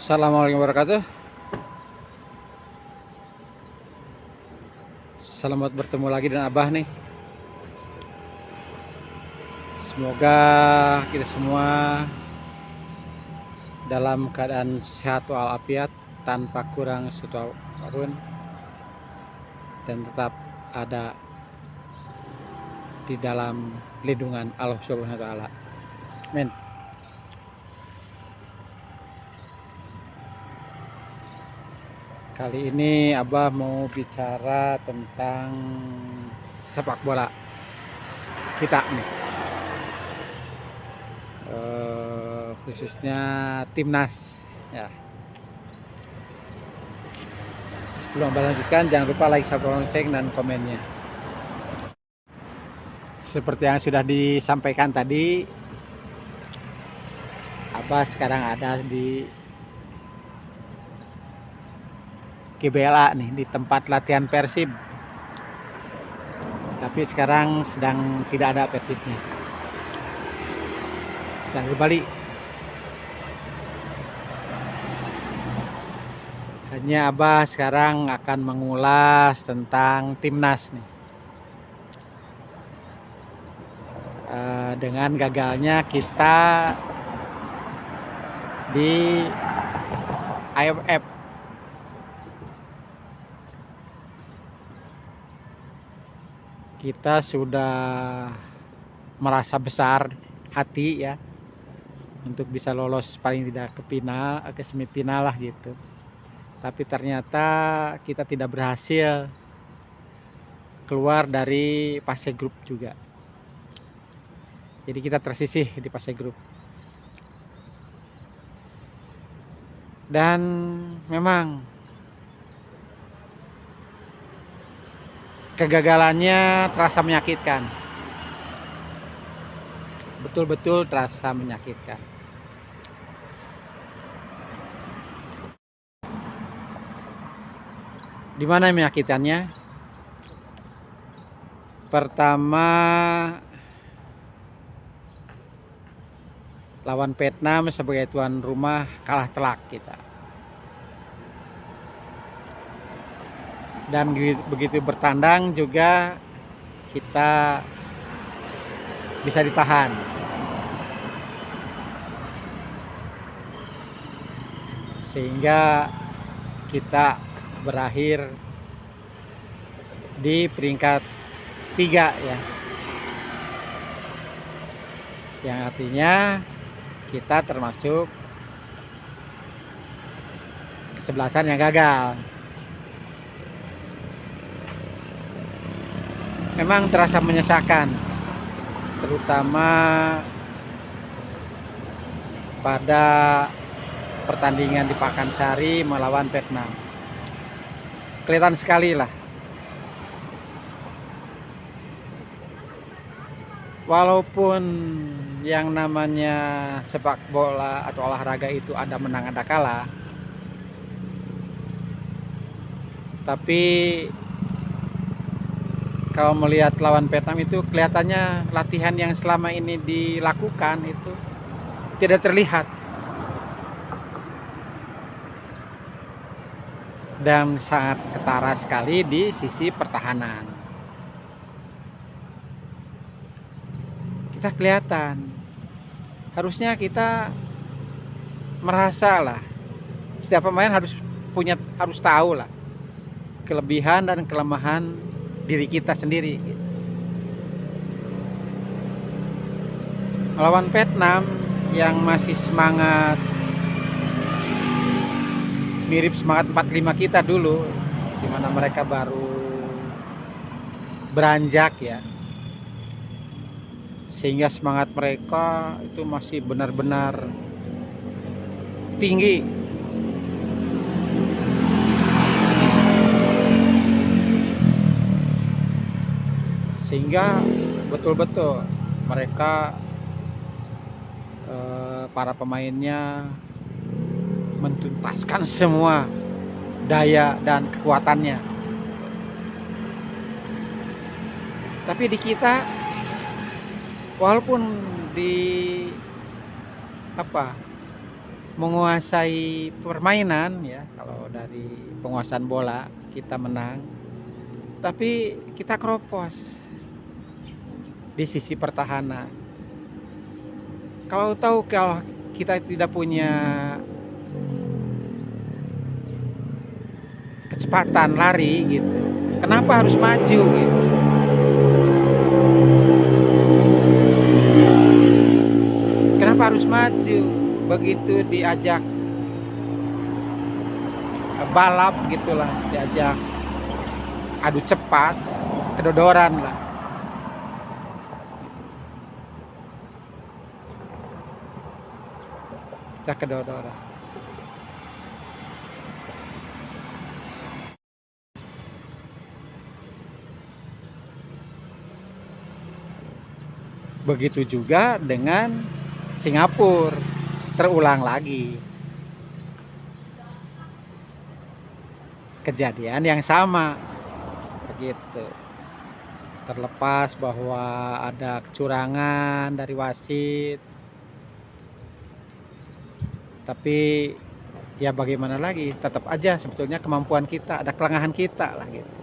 Assalamualaikum warahmatullahi wabarakatuh. Selamat bertemu lagi dengan Abah nih. Semoga kita semua dalam keadaan sehat walafiat, tanpa kurang suatu apapun, dan tetap ada di dalam lindungan Allah Subhanahu wa taala. Amin. Kali ini Abah mau bicara tentang sepak bola kita nih. Khususnya timnas ya. Sebelum Abah lanjutkan, jangan lupa like, subscribe, lonceng, dan komennya. Seperti yang sudah disampaikan tadi, Abah sekarang ada di GBLA nih, di tempat latihan Persib. Tapi sekarang sedang tidak ada Persibnya, sedang di Bali. Hanya Abah sekarang akan mengulas tentang timnas nih. Dengan gagalnya kita di AFF. Kita sudah merasa besar hati ya untuk bisa lolos paling tidak ke final, ke semifinal lah gitu. Tapi ternyata kita tidak berhasil keluar dari fase grup juga. Jadi kita tersisih di fase grup. Dan memang kegagalannya terasa menyakitkan. Betul-betul terasa menyakitkan. Di mana menyakitkannya? Pertama, lawan Vietnam sebagai tuan rumah kalah telak kita. Dan begitu bertandang juga kita bisa ditahan. Sehingga kita berakhir di peringkat 3 ya. Yang artinya kita termasuk kesebelasan yang gagal. Memang terasa menyesakan, terutama pada pertandingan di Pakansari melawan Vietnam. Kelihatan sekali lah. Walaupun yang namanya sepak bola atau olahraga itu ada menang ada kalah, tapi kalau melihat lawan Vietnam itu kelihatannya latihan yang selama ini dilakukan itu tidak terlihat. Dan sangat ketara sekali di sisi pertahanan. Kita kelihatan. Harusnya kita merasa lah. Setiap pemain harus tahu lah kelebihan dan kelemahan diri kita sendiri. Melawan Vietnam yang masih semangat, mirip semangat 45 kita dulu, dimana mereka baru beranjak ya, sehingga semangat mereka itu masih benar-benar tinggi. Sehingga betul-betul mereka para pemainnya mentuntaskan semua daya dan kekuatannya. Tapi di kita, walaupun di menguasai permainan ya, kalau dari penguasaan bola kita menang, tapi kita keropos di sisi pertahanan. Kalau tahu kalau kita tidak punya kecepatan lari gitu, kenapa harus maju gitu? Kenapa harus maju? Begitu diajak balap gitulah, diajak adu cepat, kedodoran lah. Kita kedodoran. Begitu juga dengan Singapura, terulang lagi kejadian yang sama begitu. Terlepas bahwa ada kecurangan dari wasit, tapi ya bagaimana lagi, tetap aja sebetulnya kemampuan kita, ada kelengahan kita lah gitu,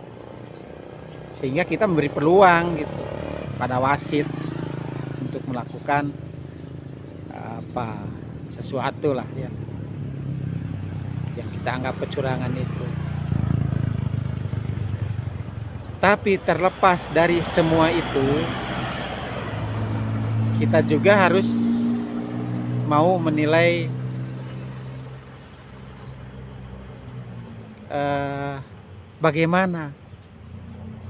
sehingga kita memberi peluang gitu pada wasit untuk melakukan sesuatu lah ya yang kita anggap kecurangan itu. Tapi terlepas dari semua itu, kita juga harus mau menilai bagaimana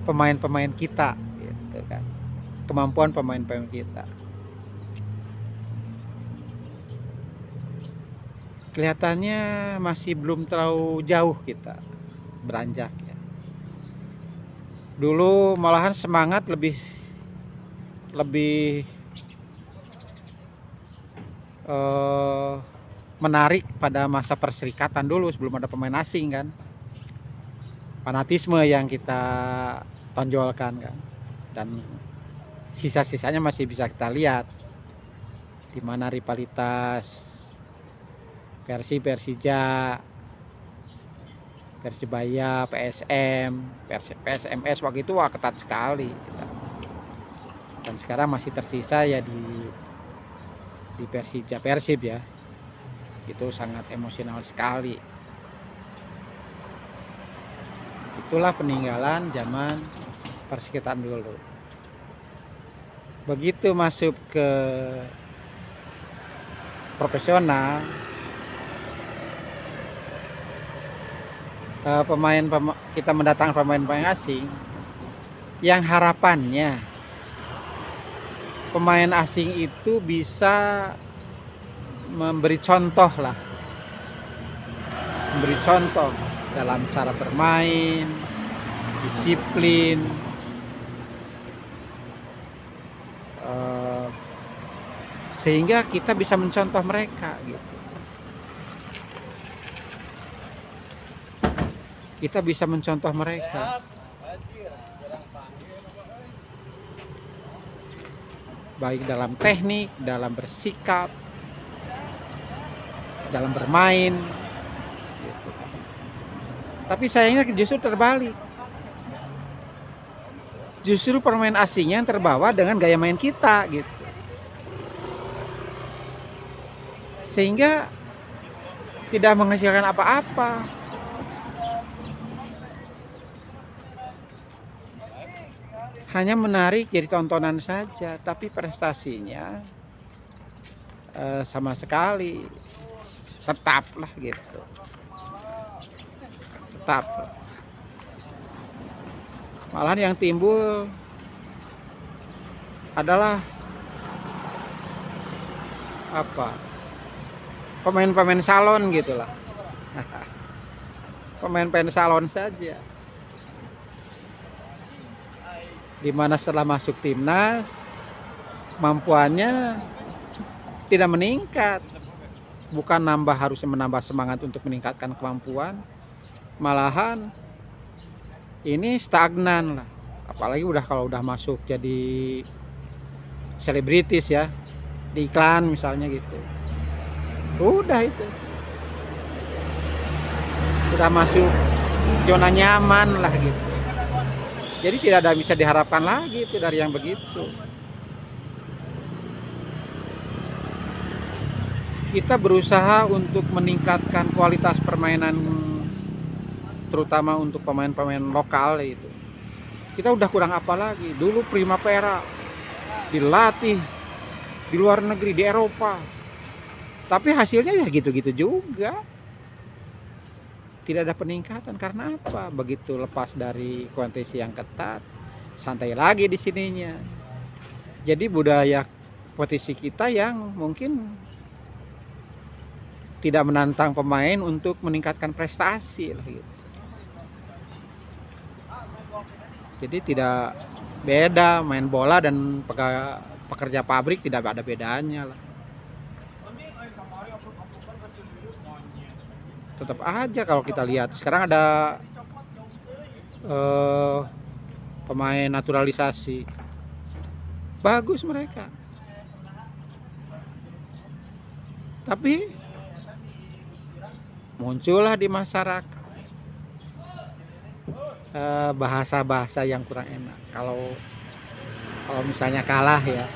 pemain-pemain kita gitu kan, kemampuan pemain-pemain kita. Kelihatannya masih belum terlalu jauh kita beranjak ya. Dulu malahan semangat lebih menarik pada masa perserikatan dulu sebelum ada pemain asing kan. Fanatisme yang kita tonjolkan kan, dan sisa-sisanya masih bisa kita lihat di mana rivalitas Persija, Persibaya, PSM, PSMS waktu itu ketat sekali. Dan sekarang masih tersisa ya di Persija, Persib ya. Itu sangat emosional sekali. Itulah peninggalan zaman perserikatan dulu. Begitu masuk ke profesional, kita mendatangkan pemain-pemain asing yang harapannya pemain asing itu bisa memberi contoh lah, memberi contoh dalam cara bermain, disiplin, sehingga kita bisa mencontoh mereka gitu. Kita bisa mencontoh mereka. Baik dalam teknik, dalam bersikap, dalam bermain gitu. Tapi sayangnya justru terbalik. Justru pemain asingnya yang terbawa dengan gaya main kita gitu. Sehingga tidak menghasilkan apa-apa. Hanya menarik jadi tontonan saja, tapi prestasinya sama sekali tetaplah gitu. Tetap. Malahan yang timbul adalah pemain-pemain salon gitulah. Pemain-pemain salon saja. Dimana setelah masuk timnas kemampuannya tidak meningkat, bukan harusnya menambah semangat untuk meningkatkan kemampuan, malahan ini stagnan lah. Apalagi kalau udah masuk jadi selebritis ya, di iklan misalnya gitu, Udah itu, udah masuk zona nyaman lah gitu. Jadi tidak ada bisa diharapkan lagi itu dari yang begitu. Kita berusaha untuk meningkatkan kualitas permainan, terutama untuk pemain-pemain lokal itu. Kita udah kurang apa lagi? Dulu Primavera dilatih di luar negeri, di Eropa. Tapi hasilnya ya gitu-gitu juga. Tidak ada peningkatan karena apa? Begitu lepas dari kompetisi yang ketat, santai lagi di sininya. Jadi budaya kompetisi kita yang mungkin tidak menantang pemain untuk meningkatkan prestasi lah gitu. Jadi tidak beda main bola dan pekerja pabrik, tidak ada bedanya lah. Tetap aja kalau kita lihat sekarang ada pemain naturalisasi, bagus mereka, tapi muncullah di masyarakat bahasa-bahasa yang kurang enak. Kalau misalnya kalah ya,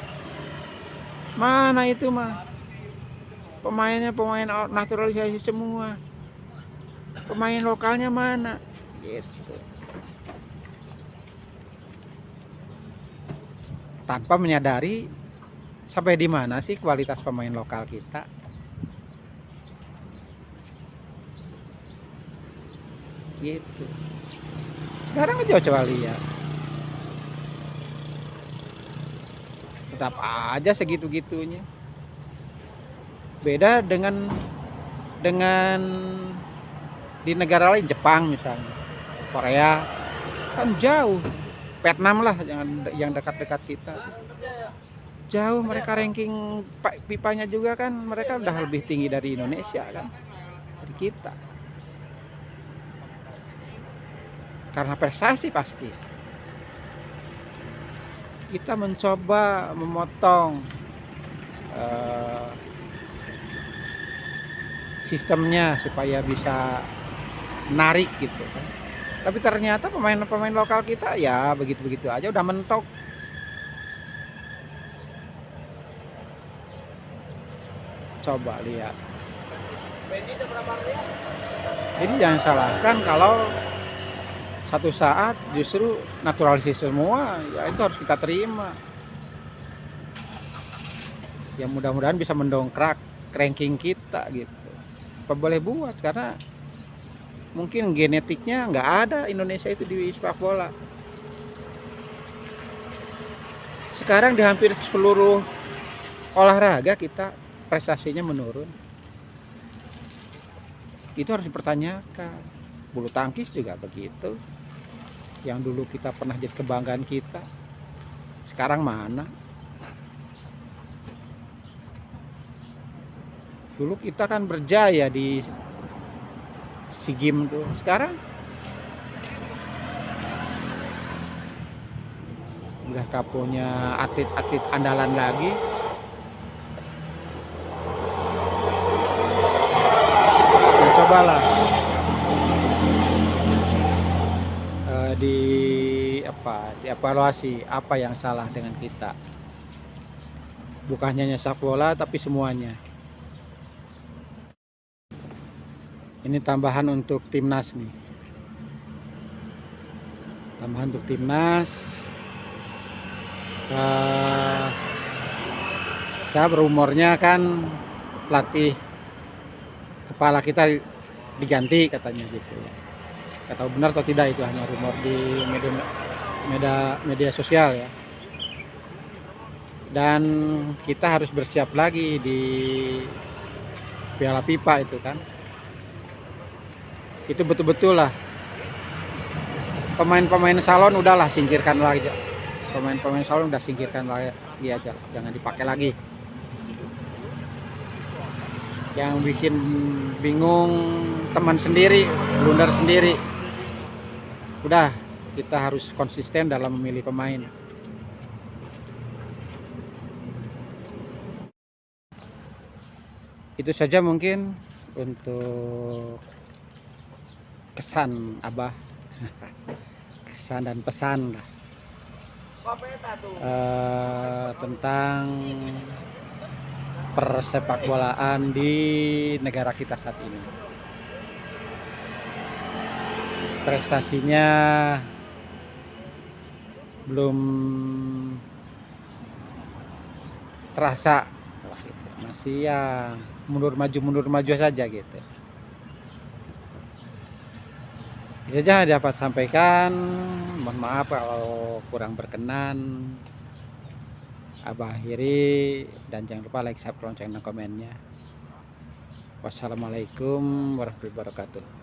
mana itu mah pemainnya pemain naturalisasi semua, pemain lokalnya mana gitu, tanpa menyadari sampai di mana sih kualitas pemain lokal kita gitu. Sekarang aja coba lihat, tetap aja segitu-gitunya. Beda dengan di negara lain, Jepang misalnya, Korea kan jauh, Vietnam lah yang dekat-dekat kita, jauh mereka ranking pipanya juga kan, mereka udah lebih tinggi dari Indonesia kan, dari kita, karena prestasi pasti. Kita mencoba memotong sistemnya supaya bisa menarik gitu kan. Tapi ternyata pemain-pemain lokal kita ya begitu-begitu aja, udah mentok. Coba lihat. Jadi jangan salahkan kalau satu saat justru naturalisasi semua, ya itu harus kita terima. Ya mudah-mudahan bisa mendongkrak ranking kita gitu. Apa boleh buat, karena mungkin genetiknya nggak ada Indonesia itu di sepak bola. Sekarang di hampir seluruh olahraga kita prestasinya menurun. Itu harus dipertanyakan. Bulu tangkis juga begitu. Yang dulu kita pernah jadi kebanggaan kita, sekarang mana? Dulu kita kan berjaya di SEA Games tuh, sekarang udah tak punya atlet-atlet andalan lagi. Cobalah dievaluasi apa yang salah dengan kita, bukan hanya sepak bola tapi semuanya. Ini tambahan untuk timnas nih, tambahan untuk timnas. Saya berumornya kan pelatih kepala kita diganti katanya gitu ya. Gak tahu benar atau tidak, itu hanya rumor di media sosial ya. Dan kita harus bersiap lagi di Piala Pipa itu kan. Itu betul-betul lah pemain-pemain salon udahlah singkirkan lagi. Pemain-pemain salon udah singkirkan lagi aja, jangan dipakai lagi. Yang bikin bingung teman sendiri, blunder sendiri. Udah, kita harus konsisten dalam memilih pemain. Itu saja mungkin untuk kesan Abah, kesan dan pesan lah tentang persepak bolaan di negara kita saat ini. Prestasinya belum terasa, masih ya mundur maju saja gitu. Itu saja dapat sampaikan. Mohon maaf kalau kurang berkenan. Abah akhiri, dan jangan lupa like, subscribe, lonceng, dan komennya. Wassalamualaikum warahmatullahi wabarakatuh.